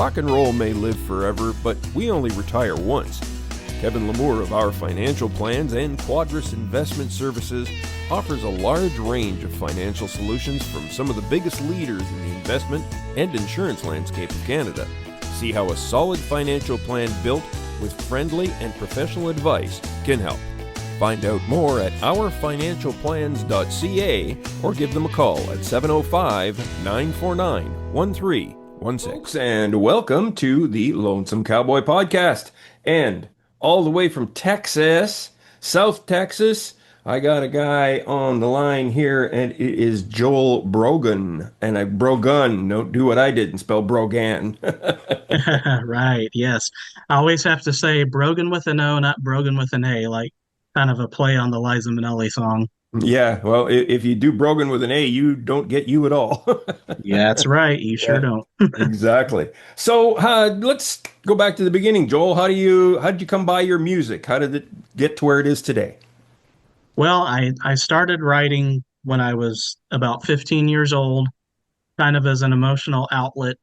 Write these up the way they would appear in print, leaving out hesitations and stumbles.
Rock and roll may live forever, but we only retire once. Kevin Lamour of Our Financial Plans and Quadris Investment Services offers a large range of financial solutions from some of the biggest leaders in the investment and insurance landscape of Canada. See how a solid financial plan built with friendly and professional advice can help. Find out more at ourfinancialplans.ca or give them a call at 705-949-1316. And welcome to the Lonesome Cowboy Podcast. And all the way from Texas, South Texas, I got a guy on the line here, and it is Joel Brogon. And Brogon, don't do what I did and spell Brogan. Right, yes. I always have to say Brogan with an O, not Brogan with an A, like kind of a play on the Liza Minnelli song. Yeah, well, if you do Brogan with an A, you don't get you at all. Yeah, that's right. You sure Yeah, don't. exactly. So let's go back to the beginning, Joel. How did you come by your music? How did it get to where it is today? Well, I started writing when I was about 15 years old, kind of as an emotional outlet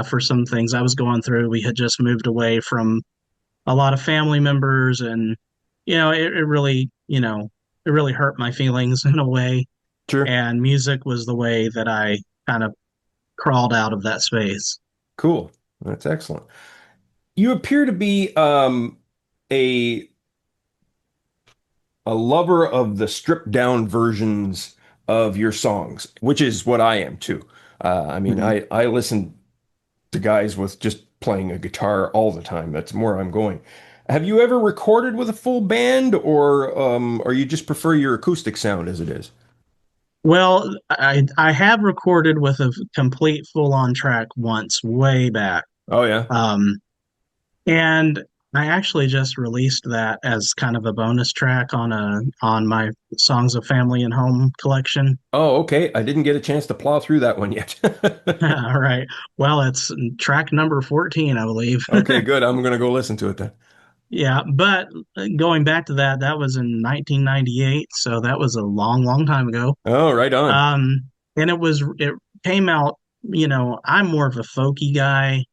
for some things I was going through. We had just moved away from a lot of family members, and it really, it really hurt my feelings in a way. Sure. And music was the way that I kind of crawled out of that space. Cool. That's excellent. You appear to be a a lover of the stripped down versions of your songs, which is what I am too. I mean, Mhm. I listen to guys with just playing a guitar all the time. That's where I'm going. Have you ever recorded with a full band, or you just prefer your acoustic sound as it is? Well, I have recorded with a complete full on track once, way back. Oh yeah. Um, and I actually just released that as kind of a bonus track on my Songs of Family and Home collection. Oh, okay. I didn't get a chance to plow through that one yet. All right. Well, it's track number 14, I believe. Okay, good. I'm gonna go listen to it then. Yeah, but going back to that, that was in 1998, so that was a long, long time ago. Oh, right on. Um, and it came out, I'm more of a folky guy,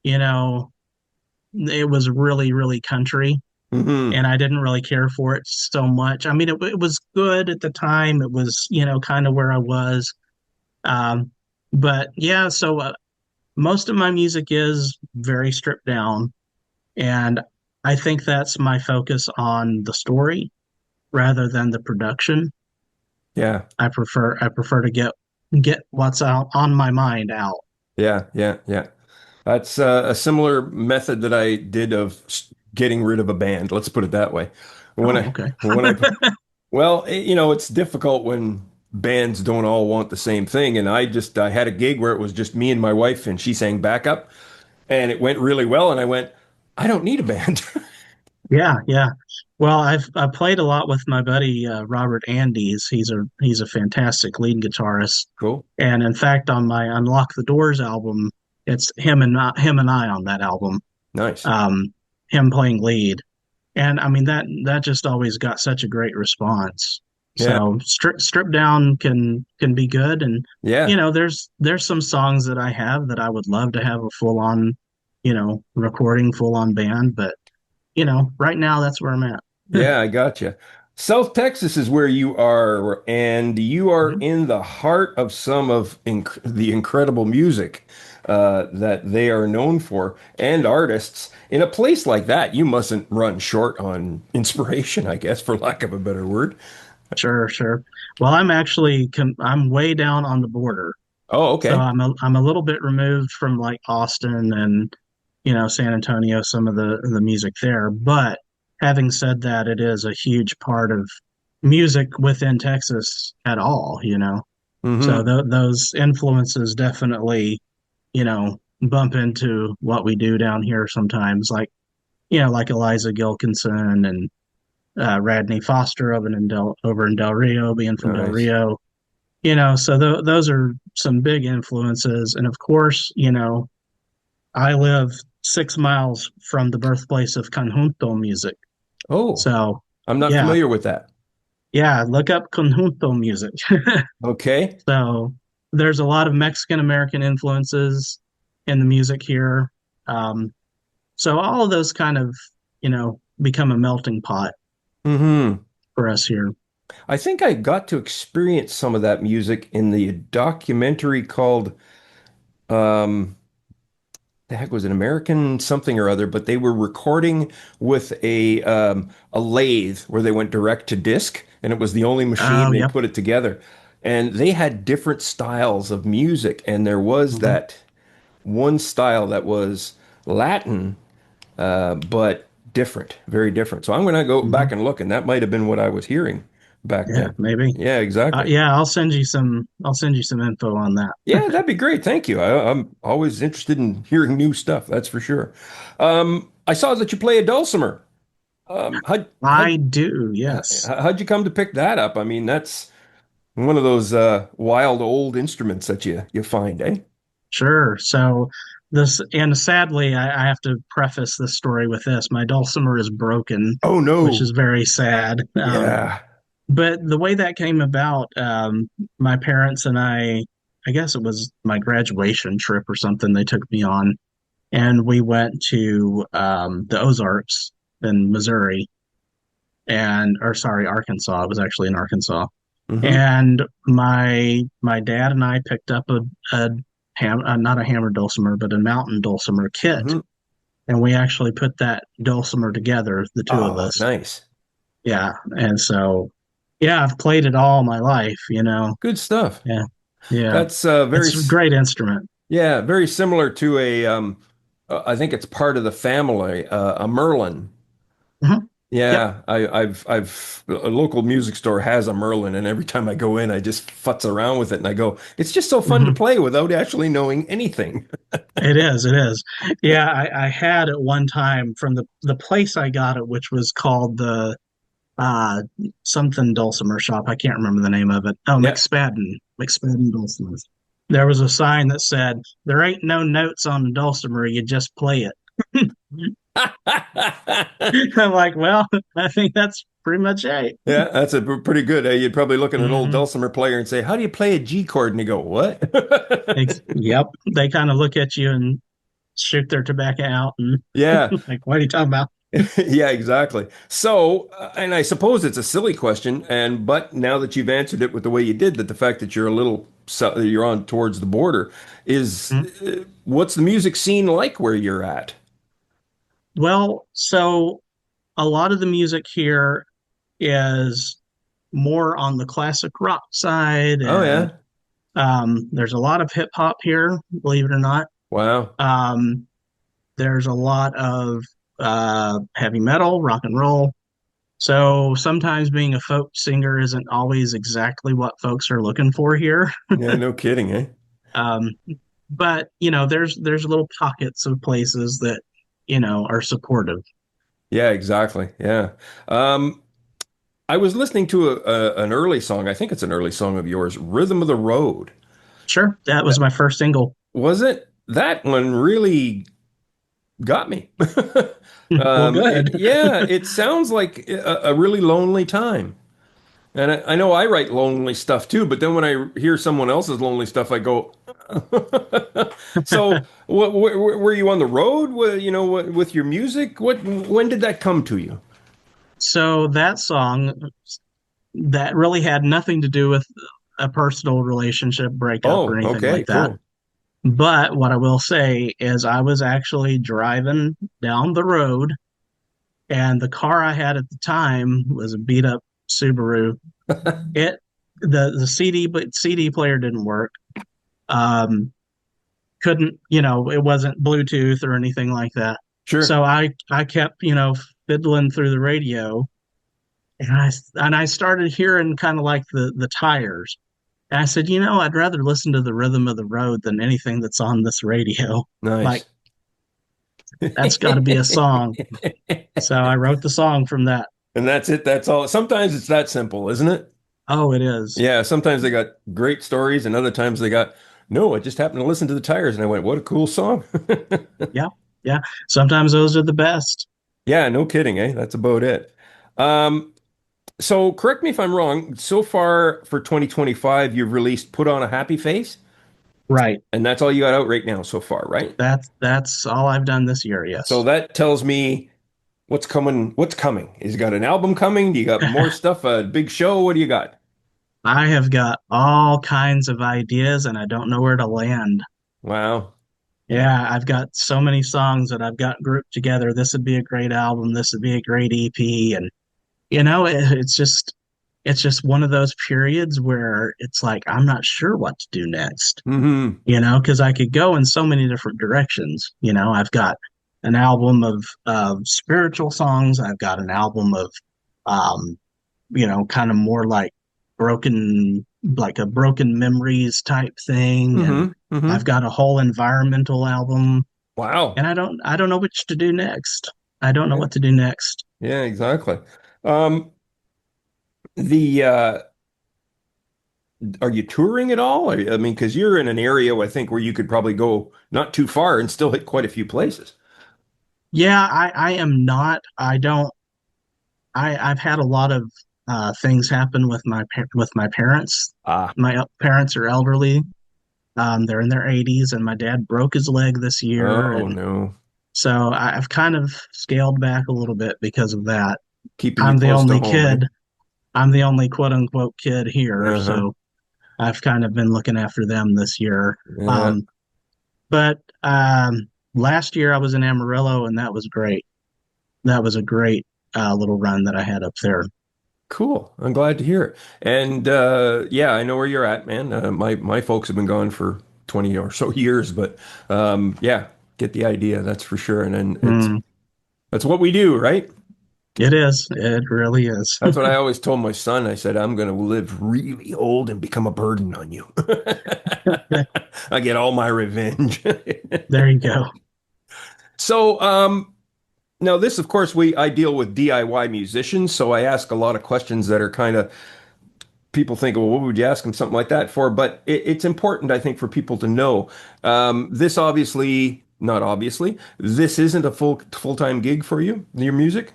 you know, it was really, really country, Hmm. and I didn't really care for it so much. I mean, it was good at the time. It was, kind of where I was. Um, but yeah, so most of my music is very stripped down, and I think that's my focus on the story rather than the production. Yeah, I prefer to get what's out on my mind out. yeah. That's a similar method that I did of getting rid of a band. Let's put it that way. When Oh, I okay. when I well, it's difficult when bands don't all want the same thing. And I had a gig where it was just me and my wife, and she sang backup, and it went really well. And I went, I don't need a band. Yeah, yeah. Well, I played a lot with my buddy Robert Andes. He's a fantastic lead guitarist, Cool. and in fact, on my Unlock the Doors album, it's him and I on that album. Nice. Um, him playing lead, and I mean that just always got such a great response. Yeah. So strip down can be good, and Yeah. there's some songs that I have that I would love to have a full on, recording, full on band, but right now that's where I'm at. Yeah, I gotcha. South Texas is where you are, and you are Mhm. in the heart of some of the incredible music that they are known for, and artists. In a place like that, you mustn't run short on inspiration, I guess, for lack of a better word. Sure, sure. Well, I'm way down on the border, Oh, so okay. I'm a little bit removed from like Austin and San Antonio, some of the music there. But having said that, it is a huge part of music within Texas at all. So Hmm. those influences definitely, bump into what we do down here sometimes, like Eliza Gilkinson and Radney Foster over in Del Rio, being from Del Nice. Rio. So those are some big influences. And of course, I live 6 miles from the birthplace of conjunto music. Oh, So I'm not yeah, familiar with that. yeah, look up conjunto music. Okay. So there's a lot of Mexican American influences, in the music here. Um, so all of those kind of, become a melting pot Hmm. for us here. I think I got to experience some of that music in the documentary called the heck was it, American something or other, but they were recording with a lathe where they went direct to disc, and it was the only machine Oh, they yep. put it together. And they had different styles of music, and there was Hmm. that one style that was Latin, but different, very different. So I'm going to go back Hmm. and look, and that might have been what I was hearing back Yeah, then. maybe. Yeah, exactly. Yeah, I'll send you some info on that. Yeah, that'd be great. Thank you. I'm always interested in hearing new stuff, that's for sure. I saw that you play a dulcimer. Um, how'd, I how'd, do, yes. how'd you come to pick that up? I mean, that's one of those wild old instruments that you find, eh? Sure. So and sadly, I have to preface this story with this. My dulcimer is broken, Oh which is no. very sad. Yeah. But the way that came about, my parents and I guess it was my graduation trip or something they took me on, and we went to the Ozarks in Missouri, or sorry, Arkansas. It was actually in Arkansas. Hmm. And my dad and I picked up a not a hammer dulcimer, but a mountain dulcimer kit, Hmm. and we actually put that dulcimer together, the two of Oh, us. nice. Yeah, and so yeah, I've played it all my life, Good stuff. Yeah, yeah, That's it's a great instrument. yeah, very similar to I think it's part of the family, a Merlin. Mhm. Yep. Yeah, I've a local music store has a Merlin, and every time I go in, I just futz around with it, and I go, it's just so fun to Hmm. play without actually knowing anything. It is. It is. Yeah, I had at one time from the place I got it, which was called the something dulcimer shop. I can't remember the name of it. Oh, Yeah. McSpadden dulcimers. There was a sign that said, "There ain't no notes on the dulcimer. You just play it." I'm like, well, I think that's pretty much it. Yeah, that's pretty good. You'd probably look at an old Hmm. dulcimer player and say, "How do you play a G chord?" And you go, "What?" Yep. They kind of look at you and shoot their tobacco out and Yeah, like, what are you talking about? yeah, exactly. So, and I suppose it's a silly question, but now that you've answered it with the way you did, that the fact that you're a little you're on towards the border is Mhm. what's the music scene like where you're at? Well, so a lot of the music here is more on the classic rock side, Oh and yeah. there's a lot of hip hop here, believe it or not. Wow. Um, there's a lot of heavy metal, rock and roll. So sometimes being a folk singer isn't always exactly what folks are looking for here. Yeah, no kidding, eh? Um, but there's little pockets of places that are supportive. Yeah, exactly. Yeah. Um, I was listening to an early song. I think it's an early song of yours, "Rhythm of the Road." Sure, that Uh, was my first single. Was it? That one really got me. Well, good. Yeah, it sounds like a really lonely time. And I know I write lonely stuff too, but then when I hear someone else's lonely stuff, I go, so were you on the road with, with your music? When did that come to you? So that song that really had nothing to do with a personal relationship breakup or Oh, anything okay, like that. cool. But what I will say is I was actually driving down the road, and the car I had at the time was a beat up Subaru. It the CD player didn't work. Um, couldn't, it wasn't Bluetooth or anything like that. Sure. So I kept, fiddling through the radio, and I started hearing kind of like the tires. And I said, I'd rather listen to the rhythm of the road than anything that's on this radio. Like, Nice. that's got to be a song. So I wrote the song from that. And that's it. That's all. Sometimes it's that simple, isn't it? Oh, it is. Yeah, sometimes they got great stories, and other times they got, no, I just happened to listen to the tires, and I went, what a cool song. Yeah. Yeah. Sometimes those are the best. Yeah, no kidding, eh? That's about it. Um, so correct me if I'm wrong. So far for 2025, you've released Put on a Happy Face. Right. And that's all you got out right now so far, right? That's all I've done this year, So yes. that tells me what's coming. What's coming? Is you got an album coming? Do you got more stuff? A big show? What do you got? I have got all kinds of ideas and I don't know where to land. Wow. Yeah, I've got so many songs that I've got grouped together. This would be a great album. This would be a great EP. And it's just one of those periods where it's like I'm not sure what to do next. Hmm. Because I could go in so many different directions. I've got an album of spiritual songs. I've got an album of um, kind of more like a broken memories type thing. And Hmm. Hmm. I've got a whole environmental album. Wow. And I don't know which to do next. I don't know Yeah. what to do next. Yeah, exactly. Um, the Are you touring at all? I mean, because you're in an area, I think, where you could probably go not too far and still hit quite a few places. Yeah, I am not. I don't. I've had a lot of things happen with my parents. Ah. My parents are elderly. They're in their 80s, and my dad broke his leg this year, Oh and no. so I've kind of scaled back a little bit because of that. Keeping you I'm the close to only home, eh? kid. I'm the only quote unquote kid here, Uh-huh. so I've kind of been looking after them this year. Yeah. But last year I was in Amarillo, and that was great. That was a great little run that I had up there. Cool. I'm glad to hear it. And yeah, I know where you're at, man. My folks have been gone for 20 or so years, but yeah, get the idea, that's for sure. And then Mm, that's what we do, right? it is. It really is. That's what I always told my son. I said, I'm going to live really old and become a burden on you. I get all my revenge. There you go. So, now this, of course, I deal with DIY musicians, so I ask a lot of questions that are kind of people think, well, what would you ask them something like that for? But it's important, I think, for people to know. This obviously, not obviously, this isn't a full-time gig for you, your music.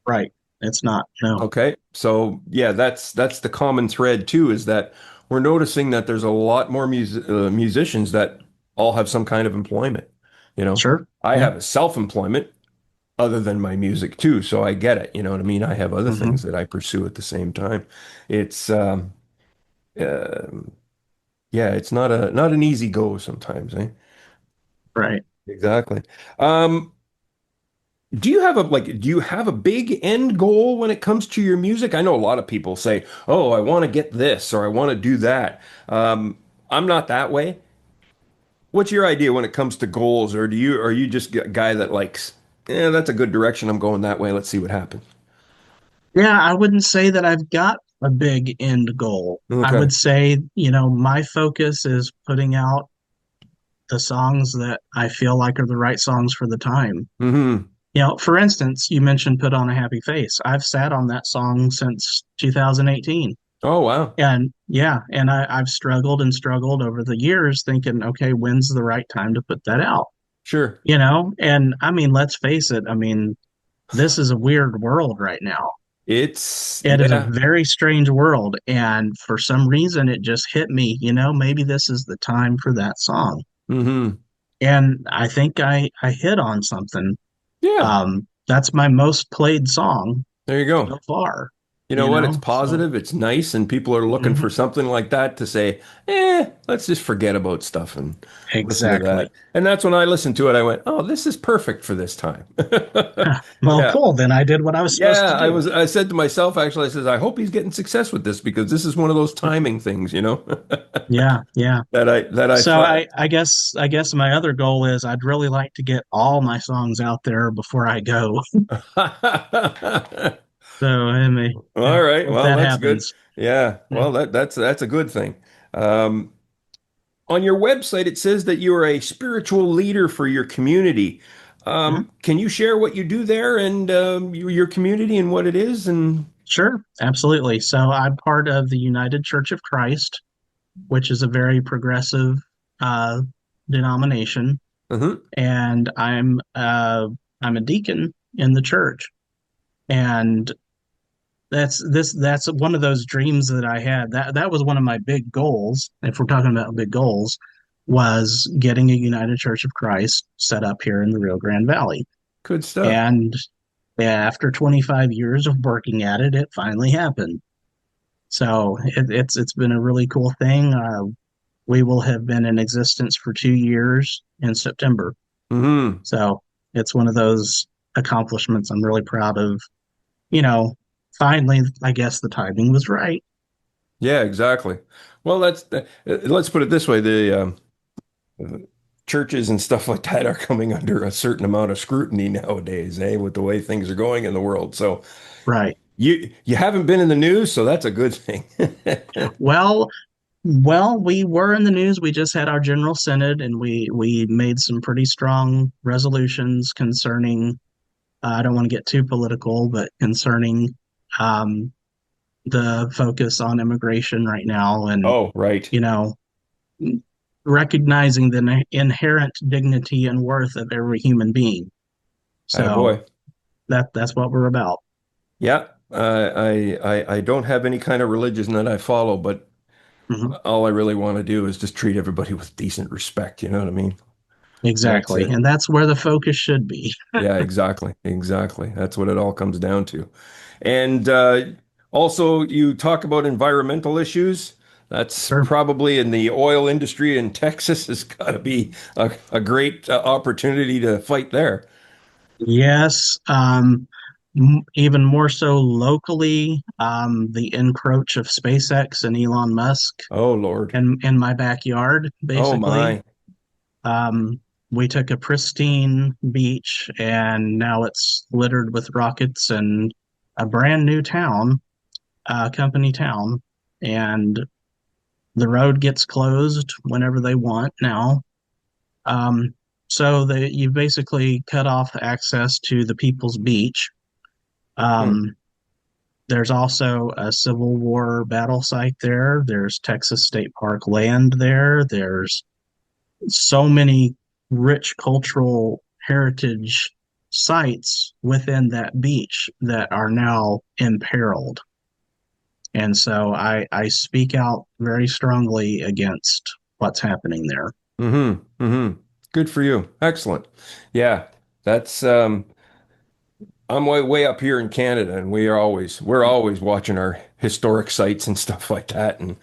Right. It's not. No. Okay. So yeah, that's the common thread too, is that we're noticing that there's a lot more musicians that all have some kind of employment. You know, Sure. I Yeah. have a self-employment other than my music too, so I get it. You know what I mean? I have other Hmm. things that I pursue at the same time. It's uh, yeah, it's not an easy go sometimes, eh? Right. Exactly. Um, do you have a big end goal when it comes to your music? I know a lot of people say, "Oh, I want to get this or I want to do that." I'm not that way. What's your idea when it comes to goals, or are you just a guy that likes, yeah, that's a good direction. I'm going that way. Let's see what happens. Yeah. I wouldn't say that I've got a big end goal. I Okay. would say, my focus is putting out the songs that I feel like are the right songs for the time. Hmm. For instance, you mentioned Put on a Happy Face. I've sat on that song since 2018. Oh, wow. And yeah, and I've struggled and struggled over the years thinking, okay, when's the right time to put that out? Sure. And I mean, let's face it, I mean, this is a weird world right now. It is a Yeah. very strange world. And for some reason, it just hit me, maybe this is the time for that song. Hmm. And I think I hit on something. Yeah. That's my most played song There you so go. far, You know what? It's so positive, it's nice, and people are looking for mhm, something like that to say, let's just forget about stuff and listen to exactly. that. And that's when I listened to it, I went, oh, this is perfect for this time. Well, Yeah. cool. Then I did what I was supposed Yeah, to do. I said to myself, actually, I says, I hope he's getting success with this because this is one of those timing things, Yeah, yeah. that I So find. I guess my other goal is I'd really like to get all my songs out there before I go. So I may All right. hope Well, that that's good. happens. Yeah. Yeah. Well, that's a good thing. Um, On your website, it says that you are a spiritual leader for your community. Mhm. Can you share what you do there and your community and what it is? And Sure, absolutely. So I'm part of the United Church of Christ, which is a very progressive uh, denomination, uh and I'm a deacon in the church. And that's one of those dreams that I had. That was one of my big goals. If we're talking about big goals, was getting a United Church of Christ set up here in the Rio Grande Valley. Good stuff. And after 25 years of working at it, it finally happened. So it's been a really cool thing. We will have been in existence for 2 years in September. Hmm. So it's one of those accomplishments I'm really proud of. You know, finally, I guess the timing was right. Yeah, exactly. Well, let's put it this way: the churches and stuff like that are coming under a certain amount of scrutiny nowadays, eh, with the way things are going in the world. So Right. you haven't been in the news, so that's a good thing. Well, we were in the news. We just had our general synod, and we made some pretty strong resolutions concerning. I don't want to get too political, but concerning um, the focus on immigration right now, and Oh, right. you know, recognizing the inherent dignity and worth of every human being. So Boy. that's what we're about. Yeah. I don't have any kind of religion that I follow, but Mhm. all I really want to do is just treat everybody with decent respect. You know what I mean? That's Exactly, it. and that's where the focus should be. Yeah, exactly. Exactly. That's what it all comes down to. And also, you talk about environmental issues. That's Sure. probably in the oil industry in Texas has got to be a great opportunity to fight there. Yes, even more so locally, the encroach of SpaceX and Elon Musk Oh, Lord. in my backyard, Oh, basically. my. Um, we took a pristine beach and now it's littered with rockets and a brand new town, company town, and the road gets closed whenever they want now. Um, so you basically cut off access to the People's Beach. Hmm. Um, there's also a Civil War battle site there. There's Texas State Park land there. There's so many rich cultural heritage sites within that beach that are now imperiled. And so I speak out very strongly against what's happening there. Mm-hmm. Mm-hmm. Good for you. Excellent. Yeah, that's I'm way up here in Canada, and we're always watching our historic sites and stuff like that, and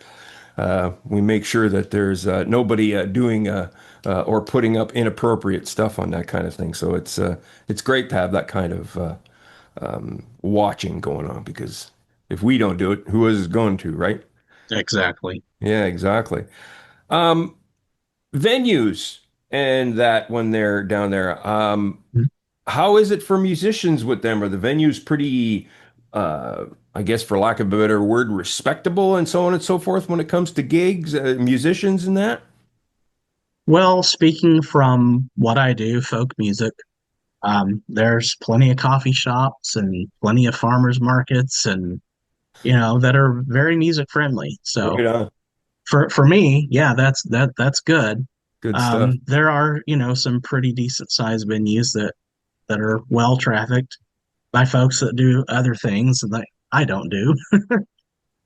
we make sure that there's nobody doing or putting up inappropriate stuff on that kind of thing. So it's great to have that kind of watching going on because if we don't do it, who is going to, right? Exactly. Yeah, exactly. Um, Venues and that when they're down there. How is it for musicians with them? Are the venues pretty, uh, I guess, for lack of a better word, respectable and so on and so forth when it comes to gigs, musicians and that? Well, speaking from what I do, folk music, there's plenty of coffee shops and plenty of farmers markets and that are very music friendly. So Right on. for me, yeah, that's good. Good stuff. There are some pretty decent sized venues that are well trafficked by folks that do other things that I don't do.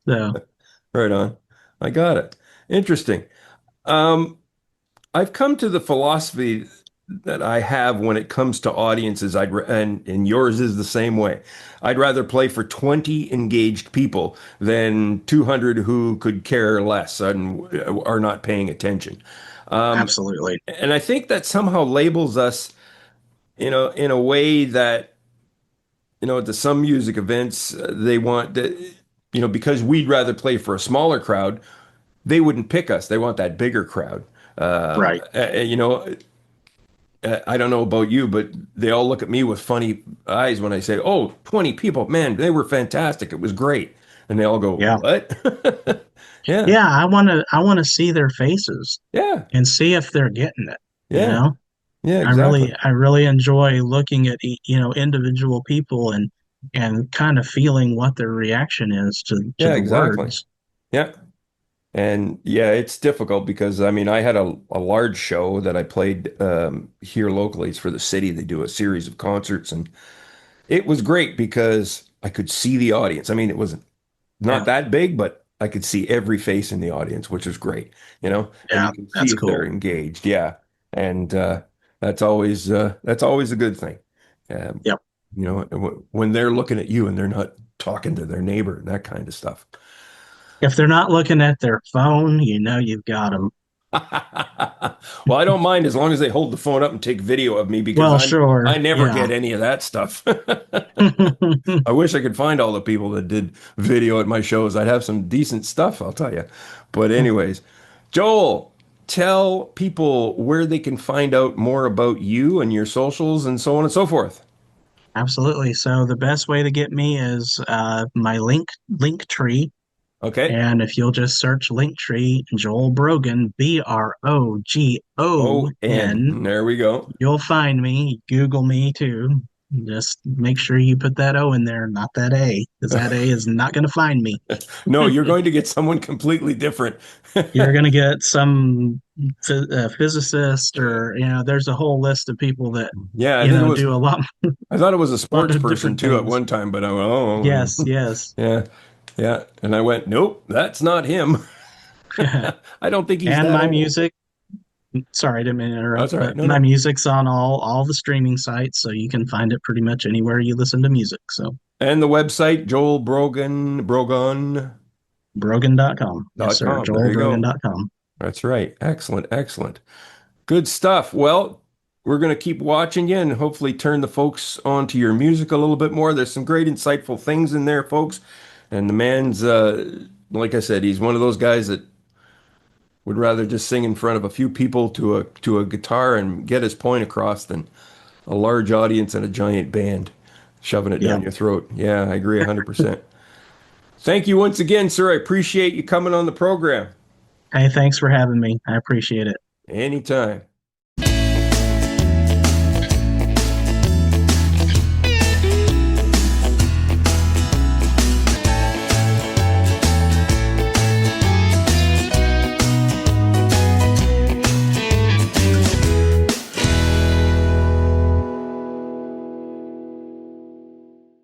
So Right on. I got it. Interesting. Um, I've come to the philosophy that I have when it comes to audiences, and yours is the same way. I'd rather play for 20 engaged people than 200 who could care less and are not paying attention. Um, absolutely. and I think that somehow labels us, in a way that, to some music events, they want that, because we'd rather play for a smaller crowd, they wouldn't pick us. They want that bigger crowd. Right. I don't know about you, but they all look at me with funny eyes when I say, "Oh, 20 people, man, they were fantastic. It was great." And they all go, Yeah. "What?" Yeah. Yeah, I want to see their faces Yeah. and see if they're getting it, you Yeah. know? Yeah, I exactly. really I really enjoy looking at individual people and kind of feeling what their reaction is to Yeah, the exactly. words. Yeah. And yeah, it's difficult because I mean, I had a large show that I played here locally. It's for the city. They do a series of concerts, and it was great because I could see the audience. I mean, it was not Yeah. that big, but I could see every face in the audience, which was great, and Yeah. you can see That's if they're cool. engaged. Yeah. And that's always a good thing. Um, Yep. when they're looking at you and they're not talking to their neighbor and that kind of stuff. If they're not looking at their phone, you know you've got them. Well, I don't mind as long as they hold the phone up and take video of me because Well, I sure. never Yeah. get any of that stuff. I wish I could find all the people that did video at my shows. I'd have some decent stuff, I'll tell you. But anyways, Joel, tell people where they can find out more about you and your socials and so on and so forth. Absolutely. So the best way to get me is my link tree. Okay. And if you'll just search Linktree Joel Brogan, Brogon, O-N. There we go. you'll find me. Google me too. Just make sure you put that O in there, not that A, because that A is not going to find me. No, you're going to get someone completely different. You're going to get some physicist, or there's a whole list of people that Yeah, I think it was. do a I thought it was a lot sports of person different too at things. one time, but I went, oh, Yes, yes. yeah, yeah. And I went, nope, that's not him. I don't think he's And that my old. music. Sorry, I didn't mean to That's interrupt, all right. but No, my no. music's on all the streaming sites, so you can find it pretty much anywhere you listen to music. So And the website, Joel Brogan, Brogon.com. Brogan.com. Yes, sir. There you go. JoelBrogan.com. That's right. Excellent, excellent. Good stuff. Well, we're going to keep watching you and hopefully turn the folks onto your music a little bit more. There's some great, insightful things in there, folks. And the man's, like I said, he's one of those guys that would rather just sing in front of a few people to a guitar and get his point across than a large audience and a giant band shoving it down Yep. your throat. Yeah, I agree 100%. Thank you once again, sir. I appreciate you coming on the program. Hey, thanks for having me. I appreciate it. Anytime.